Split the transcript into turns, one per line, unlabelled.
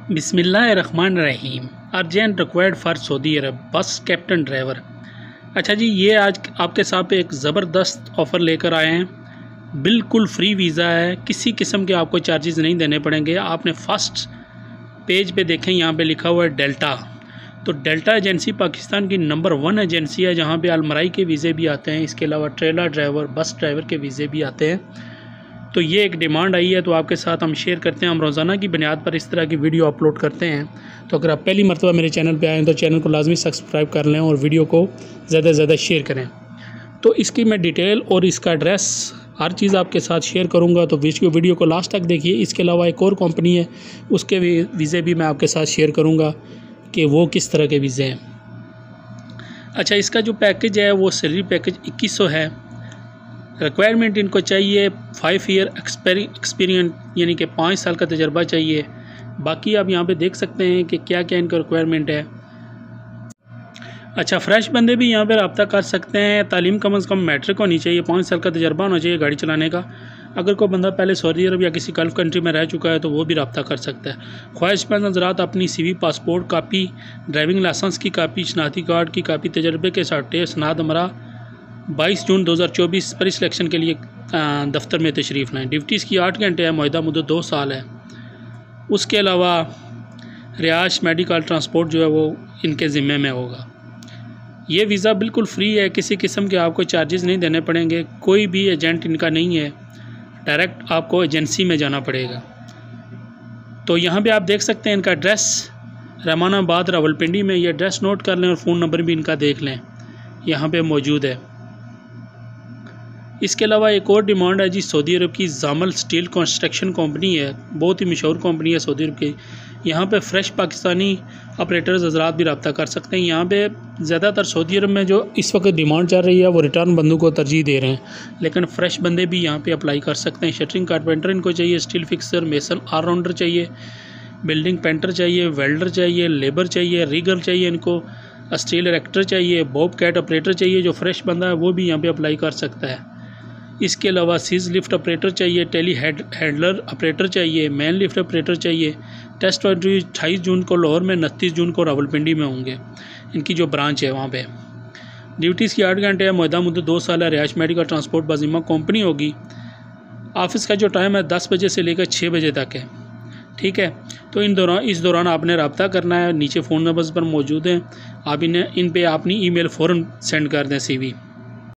बिस्मिल्लाहिर्रहमानिर्रहीम। Urgent required for Saudi अरब बस captain driver. अच्छा जी, ये आज आपके साथ एक ज़बरदस्त ऑफ़र लेकर आए हैं। बिल्कुल फ्री वीज़ा है, किसी किस्म के आपको चार्जेस नहीं देने पड़ेंगे। आपने फ़र्स्ट पेज पे देखें, यहाँ पे लिखा हुआ है डेल्टा। तो डेल्टा एजेंसी पाकिस्तान की नंबर 1 एजेंसी है, जहाँ पे अलमराई के वीज़े भी आते हैं। इसके अलावा ट्रेलर ड्राइवर, बस ड्राइवर के वीज़े भी आते हैं। तो ये एक डिमांड आई है, तो आपके साथ हम शेयर करते हैं। हम रोज़ाना की बुनियाद पर इस तरह की वीडियो अपलोड करते हैं। तो अगर आप पहली मरतबा मेरे चैनल पे आए हैं तो चैनल को लाजमी सब्सक्राइब कर लें और वीडियो को ज़्यादा से ज़्यादा शेयर करें। तो इसकी मैं डिटेल और इसका एड्रेस हर चीज़ आपके साथ शेयर करूंगा, तो वीडियो को लास्ट तक देखिए। इसके अलावा एक और कंपनी है, उसके वीज़े भी मैं आपके साथ शेयर करूँगा कि वो किस तरह के वीज़े हैं। अच्छा, इसका जो पैकेज है वो सैलरी पैकेज 2100 है। रिक्वायरमेंट इनको चाहिए 5 ईयर एक्सपीरियंस, यानी कि 5 साल का तजर्बा चाहिए। बाकी आप यहाँ पे देख सकते हैं कि क्या क्या इनका रिक्वायरमेंट है। अच्छा, फ्रेश बंदे भी यहाँ पे रब्ता कर सकते हैं। तालीम कम से कम मैट्रिक होनी चाहिए, 5 साल का तजर्बा होना चाहिए गाड़ी चलाने का। अगर कोई बंदा पहले सऊदी अरब या किसी गल्फ़ कंट्री में रह चुका है तो वो भी रब्ता कर सकता है। ख्वाहिशमंद हज़रात अपनी CV, passport copy, driving licence की कापी, शनाख्ती कार्ड की कापी, तजर्बे के सर्टिफिकेट, सनद हमरा 22 जून 2024 पर सिलेक्शन के लिए दफ्तर में तशरीफ़ लाएँ। ड्यूटीज़ की 8 घंटे है, मुआहदा मुद्दत 2 साल है। उसके अलावा रिहाइश, मेडिकल, ट्रांसपोर्ट जो है वो इनके ज़िम्मे में होगा। ये वीज़ा बिल्कुल फ्री है, किसी किस्म के आपको चार्जेस नहीं देने पड़ेंगे। कोई भी एजेंट इनका नहीं है, डायरेक्ट आपको एजेंसी में जाना पड़ेगा। तो यहाँ पे आप देख सकते हैं इनका एड्रेस रहमानाबाद, रावलपिंडी में। ये एड्रेस नोट कर लें और फ़ोन नंबर भी इनका देख लें, यहाँ पे मौजूद है। इसके अलावा एक और डिमांड है जी, सऊदी अरब की जामल स्टील कंस्ट्रक्शन कंपनी है, बहुत ही मशहूर कंपनी है सऊदी अरब की। यहाँ पे फ्रेश पाकिस्तानी ऑपरेटर्स हज़रात भी रब्ता कर सकते हैं। यहाँ पे ज़्यादातर सऊदी अरब में जो इस वक्त डिमांड चल रही है वो रिटर्न बंदों को तरजीह दे रहे हैं, लेकिन फ़्रेश बंदे भी यहाँ पे अप्लाई कर सकते हैं। शटरिंग कारपेंटर इनको चाहिए, स्टील फिक्सर, मेसन ऑलराउंडर चाहिए, बिल्डिंग पेंटर चाहिए, वेल्डर चाहिए, लेबर चाहिए, रीगर चाहिए, इनको स्टील इरेक्टर चाहिए, बॉब कैट ऑपरेटर चाहिए। जो फ्रेश बंदा है वो भी यहाँ पर अप्लाई कर सकता है। इसके अलावा सीज लिफ्ट ऑपरेटर चाहिए, टेली हैंडलर ऑपरेटर चाहिए, मैन लिफ्ट ऑपरेटर चाहिए। टेस्ट 28 जून को लाहौर में, 29 जून को रावलपिंडी में होंगे, इनकी जो ब्रांच है वहाँ पे। ड्यूटीज़ की 8 घंटे है, मुआहदा मुद्दत 2 साल है। रिहाइश, मेडिकल, ट्रांसपोर्ट बाजिम्मा कंपनी होगी। ऑफिस का जो टाइम है 10 बजे से लेकर 6 बजे तक है, ठीक है। तो इस दौरान आपने रब्ता करना है। नीचे फ़ोन नंबर्स पर मौजूद हैं, आप इन पे अपनी ईमेल फ़ौरन सेंड कर दें CV।